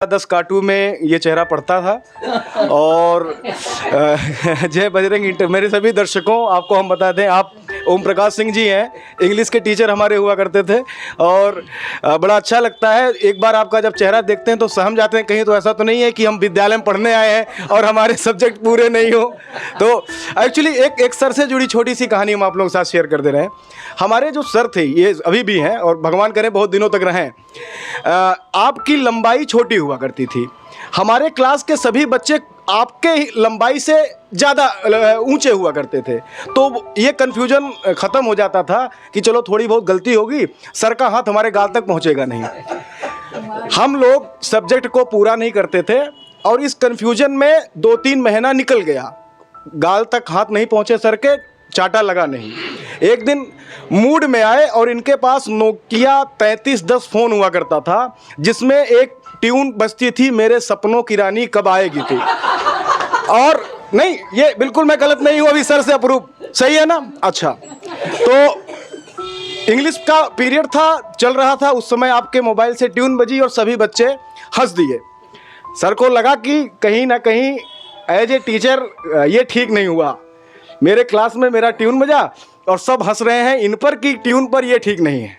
10 काटू में ये चेहरा पड़ता था। और जय बजरंग इंटर मेरे सभी दर्शकों, आपको हम बता दें, आप ओम प्रकाश सिंह जी हैं, इंग्लिश के टीचर हमारे हुआ करते थे। और बड़ा अच्छा लगता है, एक बार आपका जब चेहरा देखते हैं तो सहम जाते हैं, कहीं तो ऐसा तो नहीं है कि हम विद्यालय में पढ़ने आए हैं और हमारे सब्जेक्ट पूरे नहीं हो। तो एक्चुअली एक सर से जुड़ी छोटी सी कहानी हम आप लोगों के साथ शेयर कर दे रहे हैं। हमारे जो सर थे, ये अभी भी हैं और भगवान करे बहुत दिनों तक रहें। आपकी लंबाई छोटी हुआ करती थी, हमारे क्लास के सभी बच्चे आपके लंबाई से ज़्यादा ऊंचे हुआ करते थे। तो ये कन्फ्यूजन ख़त्म हो जाता था कि चलो थोड़ी बहुत गलती होगी, सर का हाथ हमारे गाल तक पहुंचेगा नहीं। हम लोग सब्जेक्ट को पूरा नहीं करते थे और इस कन्फ्यूजन में 2-3 महीना निकल गया, गाल तक हाथ नहीं पहुंचे सर के, चाटा लगा नहीं। एक दिन मूड में आए और इनके पास नोकिया 3310 फ़ोन हुआ करता था, जिसमें एक ट्यून बजती थी, मेरे सपनों की रानी कब आएगी थी। और नहीं, ये बिल्कुल मैं गलत नहीं हूँ, अभी सर से अप्रूव, सही है ना? अच्छा, तो इंग्लिश का पीरियड था, चल रहा था उस समय, आपके मोबाइल से ट्यून बजी और सभी बच्चे हंस दिए। सर को लगा कि कहीं ना कहीं एज ए टीचर ये ठीक नहीं हुआ, मेरे क्लास में मेरा ट्यून बजा और सब हंस रहे हैं इन पर कि ट्यून पर, ये ठीक नहीं है।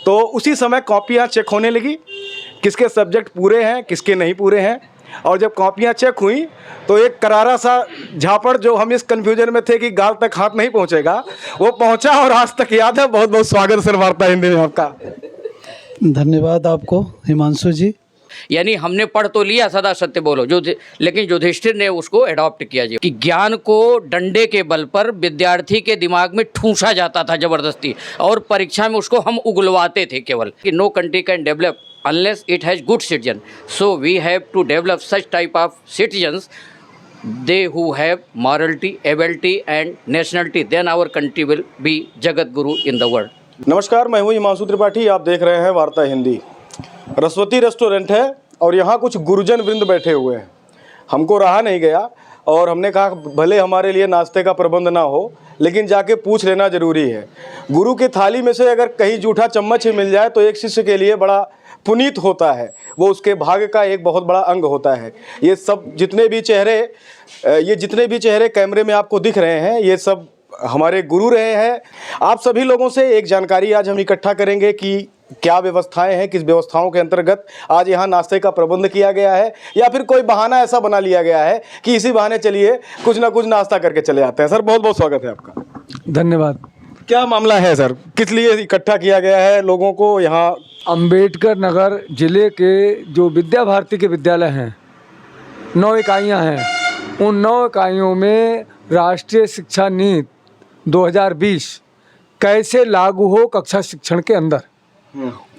तो उसी समय कॉपियाँ चेक होने लगी, किसके सब्जेक्ट पूरे हैं किसके नहीं पूरे हैं। और जब कॉपियाँ चेक हुई तो एक करारा सा झापड़, जो हम इस कन्फ्यूजन में थे कि गाल तक हाथ नहीं पहुंचेगा, वो पहुंचा और आज तक याद है। बहुत बहुत स्वागत सर वार्ता हिंदी में आपका। धन्यवाद आपको हिमांशु जी। यानी हमने पढ़ तो लिया सदा सत्य बोलो, लेकिन युधिष्ठिर ने उसको अडॉप्ट किया जी, कि ज्ञान को डंडे के बल पर विद्यार्थी के दिमाग में ठूंसा जाता था जबरदस्ती, और परीक्षा में उसको हम उगलवाते थे केवल, कि no country can develop unless it has good citizen. So we have to develop such type of citizens, they who have morality, ability and nationality, then our country will be Jagat Guru in the world. नमस्कार, मैं हूँ हिमांशु त्रिपाठी, आप देख रहे हैं वार्ता Hindi. रसवती restaurant है और यहाँ कुछ गुरुजन वृंद बैठे हुए हैं। हमको रहा नहीं गया और हमने कहा भले हमारे लिए नाश्ते का प्रबंध ना हो, लेकिन जाके पूछ लेना ज़रूरी है। गुरु की थाली में से अगर कहीं जूठा चम्मच ही मिल जाए तो एक शिष्य के लिए बड़ा पुनीत होता है, वो उसके भाग्य का एक बहुत बड़ा अंग होता है। ये जितने भी चेहरे कैमरे में आपको दिख रहे हैं, ये सब हमारे गुरु रहे हैं। आप सभी लोगों से एक जानकारी आज हम इकट्ठा करेंगे कि क्या व्यवस्थाएं हैं, किस व्यवस्थाओं के अंतर्गत आज यहाँ नाश्ते का प्रबंध किया गया है, या फिर कोई बहाना ऐसा बना लिया गया है कि इसी बहाने चलिए कुछ ना कुछ नाश्ता करके चले आते हैं। सर बहुत बहुत स्वागत है आपका। धन्यवाद। क्या मामला है सर, किस लिए इकट्ठा किया गया है लोगों को यहाँ? अंबेडकर नगर जिले के जो विद्या भारती के विद्यालय हैं, 9 इकाइयाँ हैं, उन 9 इकाइयों में राष्ट्रीय शिक्षा नीति 2020 कैसे लागू हो कक्षा शिक्षण के अंदर,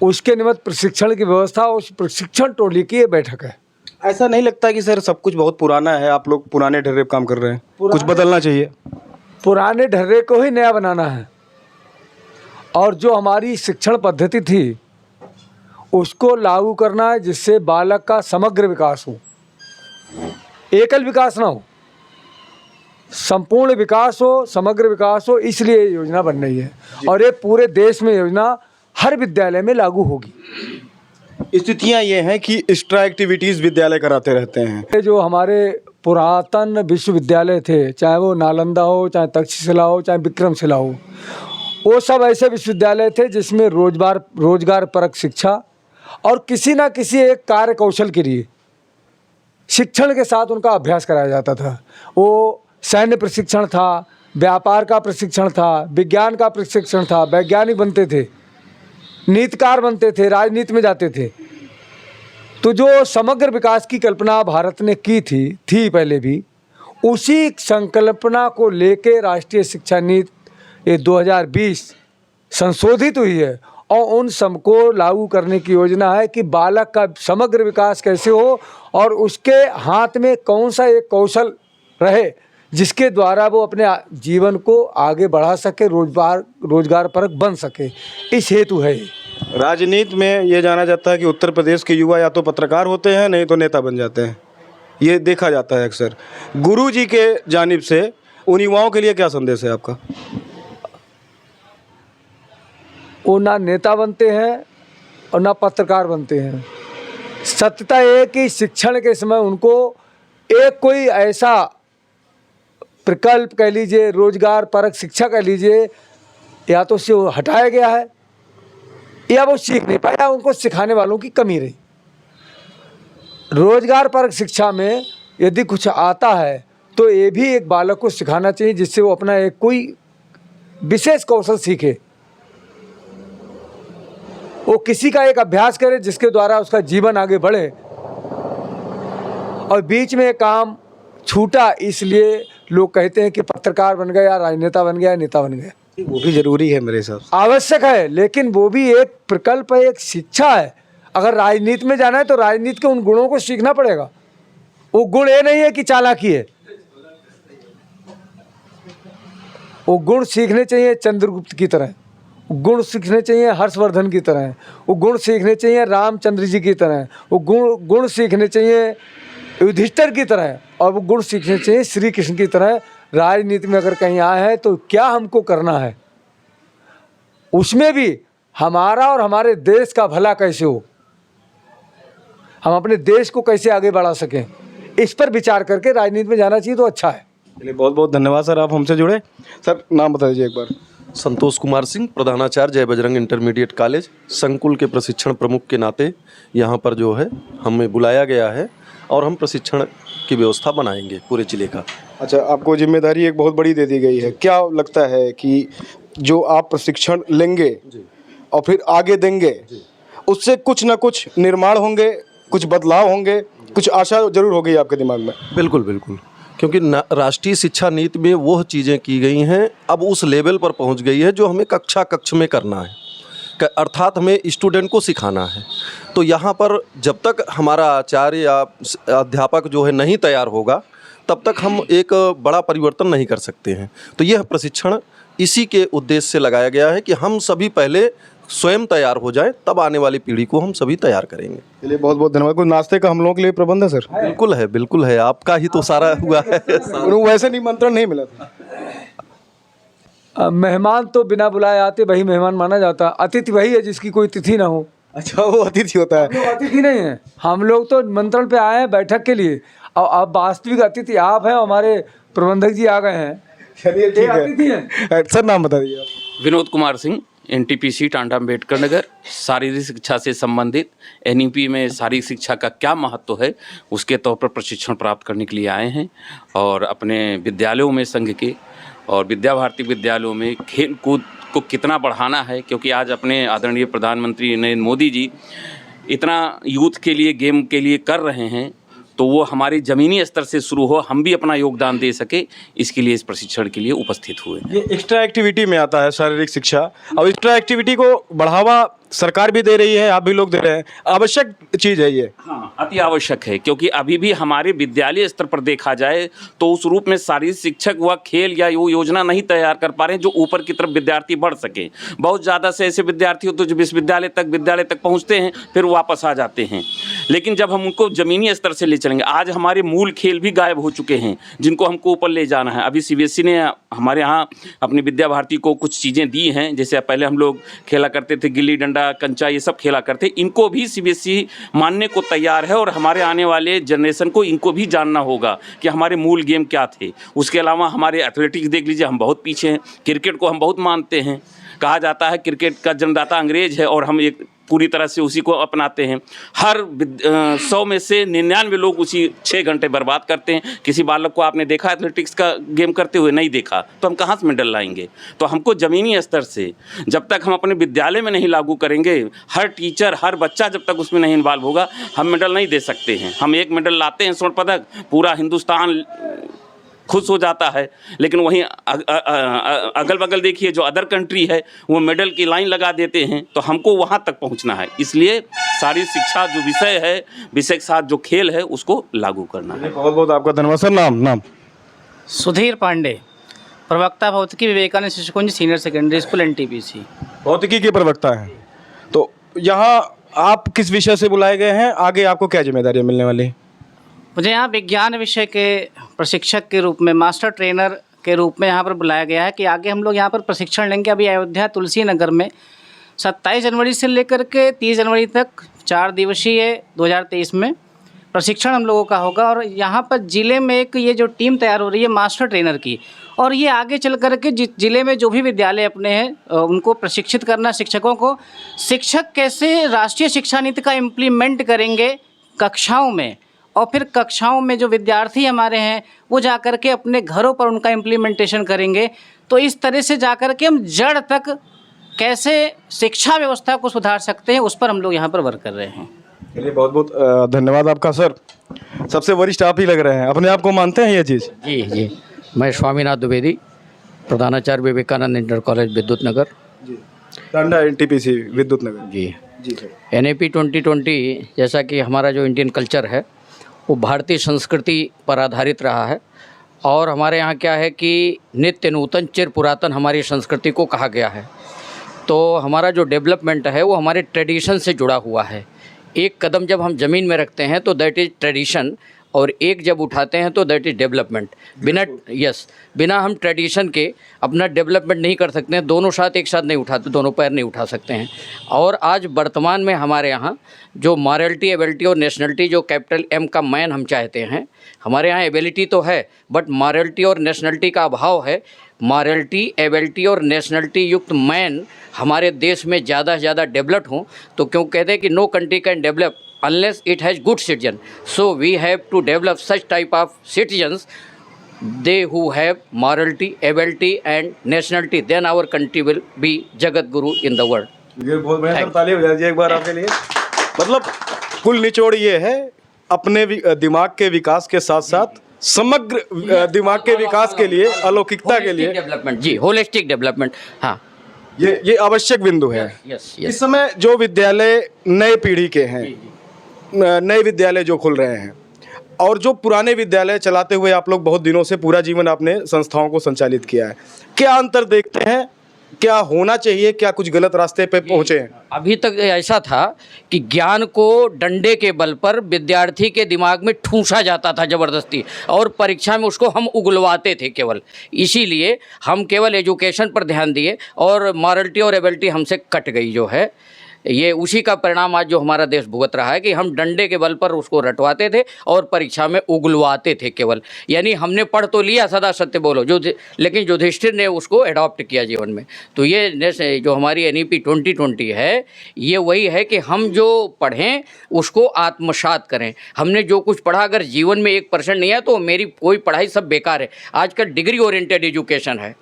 उसके निमित्त प्रशिक्षण की व्यवस्था, उस प्रशिक्षण टोली की ये बैठक है। ऐसा नहीं लगता कि सर सब कुछ बहुत पुराना है, आप लोग पुराने ढर्रे पे काम कर रहे हैं, कुछ बदलना चाहिए? पुराने ढर्रे को ही नया बनाना है, और जो हमारी शिक्षण पद्धति थी उसको लागू करना है, जिससे बालक का समग्र विकास हो, एकल विकास ना हो, संपूर्ण विकास हो, समग्र विकास हो। इसलिए ये योजना बन रही है और ये पूरे देश में योजना हर विद्यालय में लागू होगी। स्थितियाँ ये हैं कि एक्स्ट्रा एक्टिविटीज़ विद्यालय कराते रहते हैं। ये जो हमारे पुरातन विश्वविद्यालय थे, चाहे वो नालंदा हो, चाहे तक्षशिला हो, चाहे विक्रमशिला हो, वो सब ऐसे विश्वविद्यालय थे जिसमें रोजगार परक शिक्षा और किसी ना किसी एक कार्य कौशल के लिए शिक्षण के साथ उनका अभ्यास कराया जाता था। वो सैन्य प्रशिक्षण था, व्यापार का प्रशिक्षण था, विज्ञान का प्रशिक्षण था, वैज्ञानिक बनते थे, नीतिकार बनते थे, राजनीति में जाते थे। तो जो समग्र विकास की कल्पना भारत ने की थी पहले भी, उसी संकल्पना को लेके राष्ट्रीय शिक्षा नीति 2020 संशोधित हुई है और उन सबको लागू करने की योजना है कि बालक का समग्र विकास कैसे हो और उसके हाथ में कौन सा एक कौशल रहे जिसके द्वारा वो अपने जीवन को आगे बढ़ा सके, रोजगार परक बन सके। इस हेतु है। राजनीति में ये जाना जाता है कि उत्तर प्रदेश के युवा या तो पत्रकार होते हैं, नहीं तो नेता बन जाते हैं, ये देखा जाता है अक्सर। गुरु जी के जानिब से उन युवाओं के लिए क्या संदेश है आपका? वो ना नेता बनते हैं और ना पत्रकार बनते हैं, सत्यता ये है कि शिक्षण के समय उनको एक कोई ऐसा प्रकल्प कह लीजिए, रोजगार परक शिक्षा कह लीजिए, या तो उससे हटाया गया है या वो सीख नहीं पाया, उनको सिखाने वालों की कमी रही। रोजगार परक शिक्षा में यदि कुछ आता है तो ये भी एक बालक को सिखाना चाहिए जिससे वो अपना एक कोई विशेष कौशल सीखे, वो किसी का एक अभ्यास करे जिसके द्वारा उसका जीवन आगे बढ़े। और बीच में काम छूटा इसलिए लोग कहते हैं कि पत्रकार बन गया, राजनेता बन गया, नेता बन गया। वो भी जरूरी है मेरे हिसाब से। आवश्यक है, लेकिन वो भी एक प्रकल्प है, एक शिक्षा है। अगर राजनीति में जाना है तो राजनीति के उन गुणों को सीखना पड़ेगा। वो गुण ये नहीं है कि चालाकी है, वो गुण सीखने चाहिए चंद्रगुप्त की तरह, गुण सीखने चाहिए हर्षवर्धन की तरह, वो गुण सीखने चाहिए रामचंद्र जी की तरह, वो गुण सीखने चाहिए युधिष्ठिर की तरह, और वो गुण सीखने चाहिए श्री कृष्ण की तरह। राजनीति में अगर कहीं आए हैं तो क्या हमको करना है, उसमें भी हमारा और हमारे देश का भला कैसे हो, हम अपने देश को कैसे आगे बढ़ा सकें, इस पर विचार करके राजनीति में जाना चाहिए तो अच्छा है। चलिए, बहुत बहुत धन्यवाद सर, आप हमसे जुड़े। सर नाम बता दीजिए एक बार। संतोष कुमार सिंह, प्रधानाचार्य जय बजरंग इंटरमीडिएट कॉलेज, संकुल के प्रशिक्षण प्रमुख के नाते यहाँ पर जो है हमें बुलाया गया है और हम प्रशिक्षण की व्यवस्था बनाएंगे पूरे जिले का। अच्छा, आपको जिम्मेदारी एक बहुत बड़ी दे दी गई है। क्या लगता है कि जो आप प्रशिक्षण लेंगे और फिर आगे देंगे, उससे कुछ ना कुछ निर्माण होंगे, कुछ बदलाव होंगे, कुछ आशा जरूर होगी आपके दिमाग में? बिल्कुल बिल्कुल, क्योंकि राष्ट्रीय शिक्षा नीति में वो चीज़ें की गई हैं, अब उस लेवल पर पहुंच गई है जो हमें कक्ष में करना है, अर्थात हमें स्टूडेंट को सिखाना है। तो यहाँ पर जब तक हमारा आचार्य या अध्यापक जो है नहीं तैयार होगा, तब तक हम एक बड़ा परिवर्तन नहीं कर सकते हैं। तो यह प्रशिक्षण इसी के उद्देश्य से लगाया गया है कि हम सभी पहले स्वयं तैयार हो जाएं, तब आने वाली पीढ़ी को हम सभी तैयार करेंगे। चलिए, बहुत बहुत धन्यवाद। कोई नाश्ते का हम लोगों के लिए प्रबंध है सर? बिल्कुल है, बिल्कुल है, आपका ही तो सारा हुआ है। वैसे निमंत्रण नहीं मिला था। मेहमान तो बिना बुलाए आते, वही मेहमान माना जाता। अतिथि वही है जिसकी कोई तिथि ना हो। अच्छा, वो अतिथि होता है। हम लोग अतिथि नहीं है, हम लोग तो निमंत्रण पे आए हैं बैठक के लिए, और अब वास्तविक अतिथि आप हैं, हमारे प्रबंधक जी आ गए हैं। चलिए, ठीक अतिथि है। हैं। सर नाम बता दीजिए आप। विनोद कुमार सिंह, NTPC टांडा अम्बेडकर नगर। शारीरिक शिक्षा से संबंधित NEP में शारीरिक शिक्षा का क्या महत्व है उसके तौर पर प्रशिक्षण प्राप्त करने के लिए आए हैं, और अपने विद्यालयों में संघ के और विद्या भारती विद्यालयों में खेल कूद को कितना बढ़ाना है, क्योंकि आज अपने आदरणीय प्रधानमंत्री नरेंद्र मोदी जी इतना यूथ के लिए, गेम के लिए कर रहे हैं, तो वो हमारी ज़मीनी स्तर से शुरू हो, हम भी अपना योगदान दे सके, इसके लिए इस प्रशिक्षण के लिए उपस्थित हुए। ये एक्स्ट्रा एक्टिविटी में आता है शारीरिक शिक्षा। अब एक्स्ट्रा एक्टिविटी को बढ़ावा सरकार भी दे रही है, आप भी लोग दे रहे हैं, आवश्यक चीज़ है ये। हाँ, अति आवश्यक है, क्योंकि अभी भी हमारे विद्यालय स्तर पर देखा जाए तो उस रूप में शारीरिक शिक्षक व खेल या वो योजना नहीं तैयार कर पा रहे हैं जो ऊपर की तरफ विद्यार्थी बढ़ सके। बहुत ज़्यादा से ऐसे विद्यार्थी होते हैं जो विश्वविद्यालय तक पहुँचते हैं, फिर वापस आ जाते हैं। लेकिन जब हम उनको ज़मीनी स्तर से ले चलेंगे, आज हमारे मूल खेल भी गायब हो चुके हैं जिनको हमको ऊपर ले जाना है। अभी CBSE ने हमारे यहाँ अपनी विद्या भारती को कुछ चीज़ें दी हैं, जैसे पहले हम लोग खेला करते थे गिल्ली डंडा, कंचा, ये सब खेला करते, इनको भी CBSE मानने को तैयार है, और हमारे आने वाले जनरेशन को इनको भी जानना होगा कि हमारे मूल गेम क्या थे। उसके अलावा हमारे एथलेटिक्स देख लीजिए, हम बहुत पीछे हैं। क्रिकेट को हम बहुत मानते हैं, कहा जाता है क्रिकेट का जन्मदाता अंग्रेज है, और हम एक पूरी तरह से उसी को अपनाते हैं। हर 100 में से 99 लोग उसी 6 घंटे बर्बाद करते हैं। किसी बालक को आपने देखा एथलेटिक्स का गेम करते हुए? नहीं देखा, तो हम कहाँ से मेडल लाएंगे? तो हमको ज़मीनी स्तर से जब तक हम अपने विद्यालय में नहीं लागू करेंगे, हर टीचर, हर बच्चा जब तक उसमें नहीं इन्वॉल्व होगा, हम मेडल नहीं दे सकते हैं। हम एक मेडल लाते हैं, स्वर्ण पदक, पूरा हिंदुस्तान खुश हो जाता है, लेकिन वहीं अगल बगल देखिए जो अदर कंट्री है वो मेडल की लाइन लगा देते हैं। तो हमको वहाँ तक पहुँचना है, इसलिए शारीरिक शिक्षा जो विषय है, विषय के साथ जो खेल है, उसको लागू करना है। बहुत बहुत आपका धन्यवाद सर। नाम? सुधीर पांडे, प्रवक्ता भौतिकी, विवेकानंद शिशु कुंज सीनियर सेकेंडरी स्कूल, NTPC। भौतिकी के प्रवक्ता हैं, तो यहाँ आप किस विषय से बुलाए गए हैं? आगे आपको क्या जिम्मेदारियाँ मिलने वाली हैं? मुझे यहाँ विज्ञान विषय के प्रशिक्षक के रूप में, मास्टर ट्रेनर के रूप में यहाँ पर बुलाया गया है कि आगे हम लोग यहाँ पर प्रशिक्षण लेंगे। अभी अयोध्या तुलसी नगर में 27 जनवरी से लेकर के 30 जनवरी तक 4 दिवसीय 2023 में प्रशिक्षण हम लोगों का होगा। और यहाँ पर ज़िले में एक ये जो टीम तैयार हो रही है मास्टर ट्रेनर की, और ये आगे चल कर के ज़िले में जो भी विद्यालय अपने हैं उनको प्रशिक्षित करना, शिक्षकों को, शिक्षक कैसे राष्ट्रीय शिक्षा नीति का इम्प्लीमेंट करेंगे कक्षाओं में, और फिर कक्षाओं में जो विद्यार्थी हमारे हैं वो जा कर के अपने घरों पर उनका इम्प्लीमेंटेशन करेंगे। तो इस तरह से जा कर के हम जड़ तक कैसे शिक्षा व्यवस्था को सुधार सकते हैं, उस पर हम लोग यहाँ पर वर्क कर रहे हैं। चलिए, बहुत बहुत धन्यवाद आपका सर। सबसे वरिष्ठ आप ही लग रहे हैं, अपने आप को मानते हैं ये चीज़? जी जी, मैं स्वामीनाथ द्विवेदी, प्रधानाचार्य विवेकानंद इंटर कॉलेज विद्युत नगर, टांडा NTPC विद्युत नगर। जी जी सर। NAP 2020 जैसा कि हमारा जो इंडियन कल्चर है वो भारतीय संस्कृति पर आधारित रहा है, और हमारे यहाँ क्या है कि नित्य नूतन चिर पुरातन हमारी संस्कृति को कहा गया है। तो हमारा जो डेवलपमेंट है वो हमारे ट्रेडिशन से जुड़ा हुआ है। एक कदम जब हम ज़मीन में रखते हैं तो दैट इज़ ट्रेडिशन, और एक जब उठाते हैं तो दैट इज़ डेवलपमेंट। बिना हम ट्रेडिशन के अपना डेवलपमेंट नहीं कर सकते हैं। दोनों साथ एक साथ नहीं उठाते, दोनों पैर नहीं उठा सकते हैं। और आज वर्तमान में हमारे यहाँ जो मॉरलिटी, एबिलिटी और नेशनलिटी, जो कैपिटल M का मैन हम चाहते हैं, हमारे यहाँ एबिलिटी तो है बट मॉरलिटी और नेशनलिटी का अभाव है। मॉरलिटी, एबिलिटी और नेशनलिटी युक्त मैन हमारे देश में ज़्यादा से ज़्यादा डेवलप्ड हों। तो क्यों कहते हैं कि no country can develop unless it has good citizen. So we have to develop such type of citizens, they who have morality, ability and nationality, then our country will be Jagat Guru in the world. ये बहुत बढ़िया sir, ताली बजा दीजिए एक बार आपके लिए। मतलब कुल निचोड़ ये है, अपने दिमाग के विकास के साथ साथ समग्र दिमाग के विकास के लिए, अलौकिकता के लिए डेवलपमेंट, जी होलिस्टिक डेवलपमेंट, हाँ ये आवश्यक बिंदु है। यस इस समय जो विद्यालय नए पीढ़ी के हैं, नए विद्यालय जो खुल रहे हैं, और जो पुराने विद्यालय चलाते हुए आप लोग बहुत दिनों से पूरा जीवन आपने संस्थाओं को संचालित किया है, क्या अंतर देखते हैं? क्या होना चाहिए? क्या कुछ गलत रास्ते पे पहुंचे हैं? अभी तक ऐसा था कि ज्ञान को डंडे के बल पर विद्यार्थी के दिमाग में ठूंसा जाता था ज़बरदस्ती, और परीक्षा में उसको हम उगलवाते थे केवल। इसीलिए हम केवल एजुकेशन पर ध्यान दिए और मॉरलिटी और एबिलिटी हमसे कट गई जो है। ये उसी का परिणाम आज जो हमारा देश भुगत रहा है कि हम डंडे के बल पर उसको रटवाते थे और परीक्षा में उगलवाते थे केवल। यानी हमने पढ़ तो लिया, सदा सत्य बोलो, लेकिन युधिष्ठिर ने उसको एडॉप्ट किया जीवन में। तो ये जो हमारी NEP 2020 है, ये वही है कि हम जो पढ़ें उसको आत्मसात करें। हमने जो कुछ पढ़ा अगर जीवन में 1% नहीं है तो मेरी कोई पढ़ाई सब बेकार है। आजकल डिग्री ओरिएंटेड एजुकेशन है,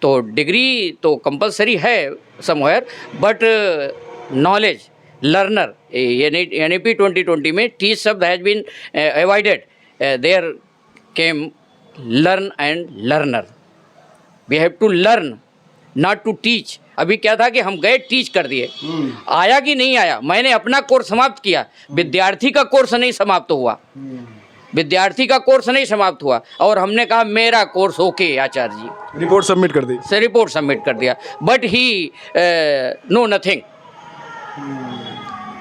तो डिग्री तो कंपलसरी है somewhere, but knowledge learner, NEP 2020 में टीच शब्द has been avoided, there came learn and learner. We have to learn not to teach. अभी क्या था कि हम गए टीच कर दिए, आया कि नहीं आया, मैंने अपना कोर्स समाप्त किया, विद्यार्थी का कोर्स नहीं समाप्त हुआ, विद्यार्थी का कोर्स नहीं समाप्त हुआ, और हमने कहा मेरा कोर्स ओके आचार्य जी, रिपोर्ट सबमिट कर दी, से रिपोर्ट सबमिट कर दिया, बट ही नो नथिंग।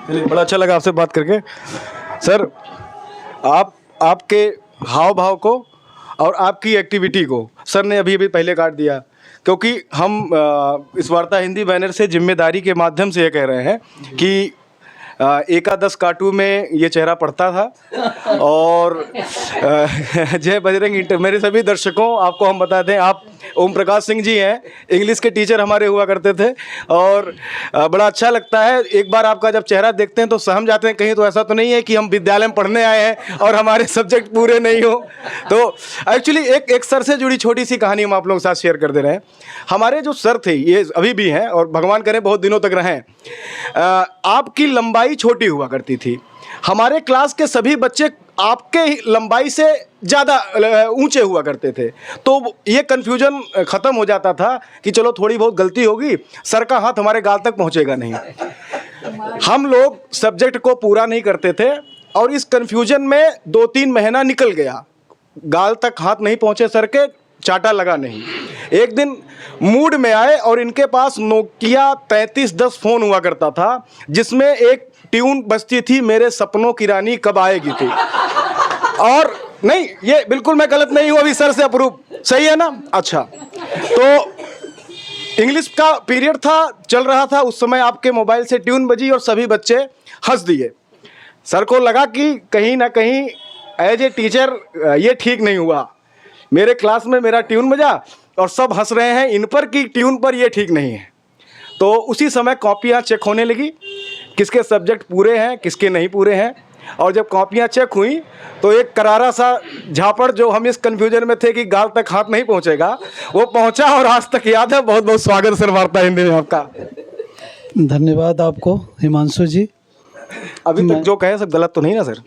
चलिए, बड़ा अच्छा लगा आपसे बात करके सर। आपके हाव भाव को और आपकी एक्टिविटी को सर ने अभी पहले काट दिया, क्योंकि हम इस वार्ता हिंदी बैनर से जिम्मेदारी के माध्यम से ये कह रहे हैं कि एकादश काटू में ये चेहरा पड़ता था। और जय बजरंग मेरे सभी दर्शकों, आपको हम बता दें, आप ओम प्रकाश सिंह जी हैं, इंग्लिश के टीचर हमारे हुआ करते थे, और बड़ा अच्छा लगता है एक बार आपका जब चेहरा देखते हैं तो सहम जाते हैं, कहीं तो ऐसा तो नहीं है कि हम विद्यालय में पढ़ने आए हैं और हमारे सब्जेक्ट पूरे नहीं हो। तो एक्चुअली एक सर से जुड़ी छोटी सी कहानी हम आप लोगों के साथ शेयर कर दे रहे हैं। हमारे जो सर थे, ये अभी भी हैं और भगवान करे बहुत दिनों तक रहें। आपकी लंबाई छोटी हुआ करती थी, हमारे क्लास के सभी बच्चे आपके लंबाई से ज़्यादा ऊंचे हुआ करते थे। तो ये कन्फ्यूजन ख़त्म हो जाता था कि चलो थोड़ी बहुत गलती होगी, सर का हाथ हमारे गाल तक पहुंचेगा नहीं। हम लोग सब्जेक्ट को पूरा नहीं करते थे और इस कन्फ्यूजन में 2-3 महीना निकल गया, गाल तक हाथ नहीं पहुंचे सर के, चाटा लगा नहीं। एक दिन मूड में आए और इनके पास नोकिया 3310 फ़ोन हुआ करता था, जिसमें एक ट्यून बजती थी, मेरे सपनों की रानी कब आएगी थी। और नहीं, ये बिल्कुल मैं गलत नहीं हूँ, अभी सर से अप्रूव, सही है ना? अच्छा, तो इंग्लिश का पीरियड था, चल रहा था, उस समय आपके मोबाइल से ट्यून बजी और सभी बच्चे हंस दिए। सर को लगा कि कहीं ना कहीं एज ए टीचर ये ठीक नहीं हुआ, मेरे क्लास में मेरा ट्यून बजा और सब हंस रहे हैं इन पर कि ट्यून पर ये ठीक नहीं है। तो उसी समय कॉपियाँ चेक होने लगी, किसके सब्जेक्ट पूरे हैं किसके नहीं पूरे हैं। और जब कॉपियाँ चेक हुई तो एक करारा सा झापड़, जो हम इस कन्फ्यूजन में थे कि गाल तक हाथ नहीं पहुंचेगा, वो पहुंचा और आज तक याद है। बहुत बहुत स्वागत सर वार्ता हिंदी में आपका। धन्यवाद आपको हिमांशु जी। अभी तक जो कहे सब गलत तो नहीं ना सर?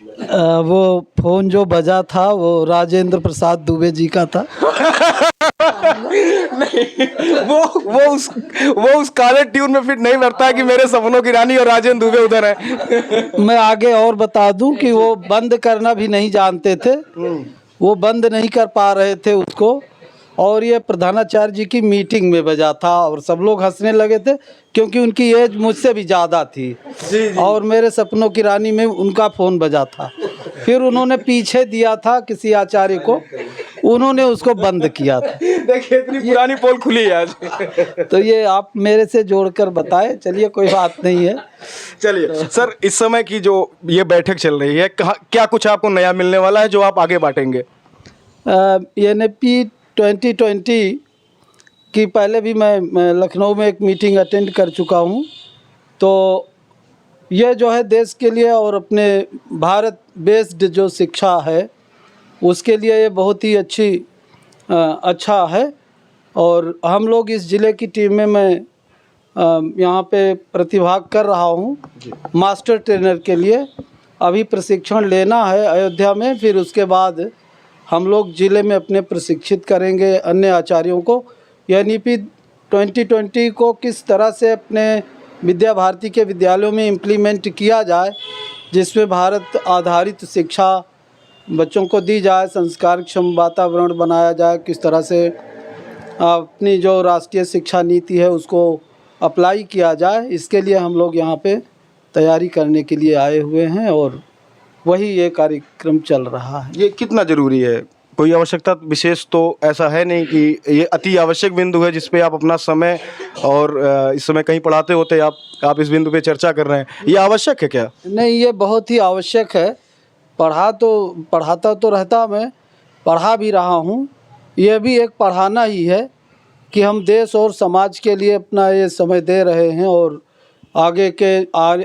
वो फ़ोन जो बजा था वो राजेंद्र प्रसाद दुबे जी का था। नहीं, वो उस काले ट्यून में फिट नहीं बैठता है कि मेरे सपनों की रानी और राजेंद्र दुबे उधर है। मैं आगे और बता दूं कि वो बंद करना भी नहीं जानते थे, वो बंद नहीं कर पा रहे थे उसको, और ये प्रधानाचार्य जी की मीटिंग में बजा था और सब लोग हंसने लगे थे क्योंकि उनकी एज मुझसे भी ज़्यादा थी। और मेरे सपनों की रानी में उनका फ़ोन बजा था। फिर उन्होंने पीछे दिया था किसी आचार्य को, उन्होंने उसको बंद किया था। देखिए इतनी पुरानी पोल खुली है आज। तो ये आप मेरे से जोड़कर बताएं। चलिए कोई बात नहीं है। चलिए सर, इस समय की जो ये बैठक चल रही है, क्या कुछ आपको नया मिलने वाला है जो आप आगे बांटेंगे? NAP 2020 की पहले भी मैं लखनऊ में एक मीटिंग अटेंड कर चुका हूँ। तो यह जो है देश के लिए और अपने भारत बेस्ड जो शिक्षा है उसके लिए ये बहुत ही अच्छा है। और हम लोग इस ज़िले की टीम में मैं यहाँ पे प्रतिभाग कर रहा हूँ मास्टर ट्रेनर के लिए। अभी प्रशिक्षण लेना है अयोध्या में, फिर उसके बाद हम लोग ज़िले में अपने प्रशिक्षित करेंगे अन्य आचार्यों को। NAP 2020 को किस तरह से अपने विद्या भारती के विद्यालयों में इम्प्लीमेंट किया जाए, जिसमें भारत आधारित शिक्षा बच्चों को दी जाए, संस्कारक्षम वातावरण बनाया जाए, किस तरह से अपनी जो राष्ट्रीय शिक्षा नीति है उसको अप्लाई किया जाए, इसके लिए हम लोग यहाँ पे तैयारी करने के लिए आए हुए हैं और वही ये कार्यक्रम चल रहा है। ये कितना ज़रूरी है? कोई आवश्यकता विशेष तो ऐसा है नहीं कि ये अति आवश्यक बिंदु है जिस पे आप अपना समय और इस समय कहीं पढ़ाते होते आप इस बिंदु पे चर्चा कर रहे हैं, ये आवश्यक है क्या? नहीं, ये बहुत ही आवश्यक है। पढ़ाता तो रहता, मैं पढ़ा भी रहा हूँ। यह भी एक पढ़ाना ही है कि हम देश और समाज के लिए अपना ये समय दे रहे हैं और आगे के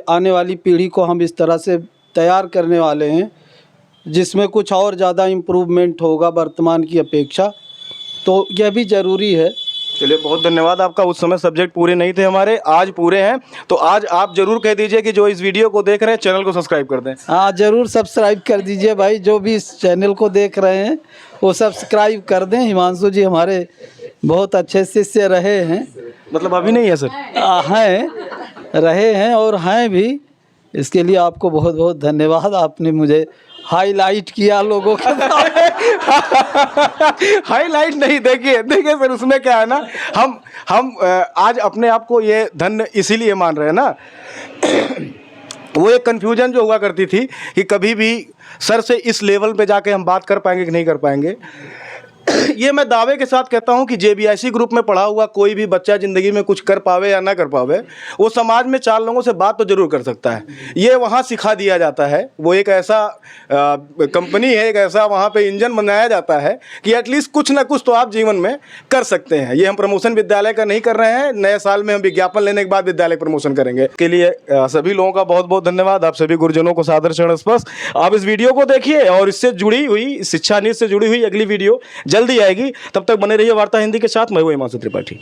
आने वाली पीढ़ी को हम इस तरह से तैयार करने वाले हैं जिसमें कुछ और ज़्यादा इम्प्रूवमेंट होगा वर्तमान की अपेक्षा। तो यह भी ज़रूरी है। चलिए बहुत धन्यवाद आपका। उस समय सब्जेक्ट पूरे नहीं थे हमारे, आज पूरे हैं। तो आज आप जरूर कह दीजिए कि जो इस वीडियो को देख रहे हैं चैनल को सब्सक्राइब कर दें। हाँ, ज़रूर सब्सक्राइब कर दीजिए भाई। जो भी इस चैनल को देख रहे हैं वो सब्सक्राइब कर दें। हिमांशु जी हमारे बहुत अच्छे शिष्य रहे हैं। मतलब अभी नहीं है सर? हैं, रहे हैं और हैं भी। इसके लिए आपको बहुत बहुत धन्यवाद। आपने मुझे हाईलाइट किया लोगों का। हाईलाइट नहीं, देखिए सर, उसमें क्या है ना, हम आज अपने आप को ये धन्य इसीलिए मान रहे हैं ना। वो एक कन्फ्यूजन जो हुआ करती थी कि कभी भी सर से इस लेवल पे जाके हम बात कर पाएंगे कि नहीं कर पाएंगे। ये मैं दावे के साथ कहता हूं कि JBIC ग्रुप में पढ़ा हुआ कोई भी बच्चा ज़िंदगी में कुछ कर पावे या ना कर पावे, वो समाज में 4 लोगों से बात तो ज़रूर कर सकता है। ये वहाँ सिखा दिया जाता है। वो एक ऐसा कंपनी है, एक ऐसा वहाँ पे इंजन बनाया जाता है कि एटलीस्ट कुछ ना कुछ तो आप जीवन में कर सकते हैं। ये हम प्रमोशन विद्यालय का नहीं कर रहे हैं। नए साल में हम विज्ञापन लेने के बाद विद्यालय प्रमोशन करेंगे। के लिए सभी लोगों का बहुत बहुत धन्यवाद। आप सभी गुरुजनों को सादर चरण स्पर्श। आप इस वीडियो को देखिए और इससे जुड़ी हुई शिक्षा नीति से जुड़ी हुई अगली वीडियो जल्दी आएगी। तब तक बने रहिए वार्ता हिंदी के साथ। मैं हूं हिमांशु त्रिपाठी।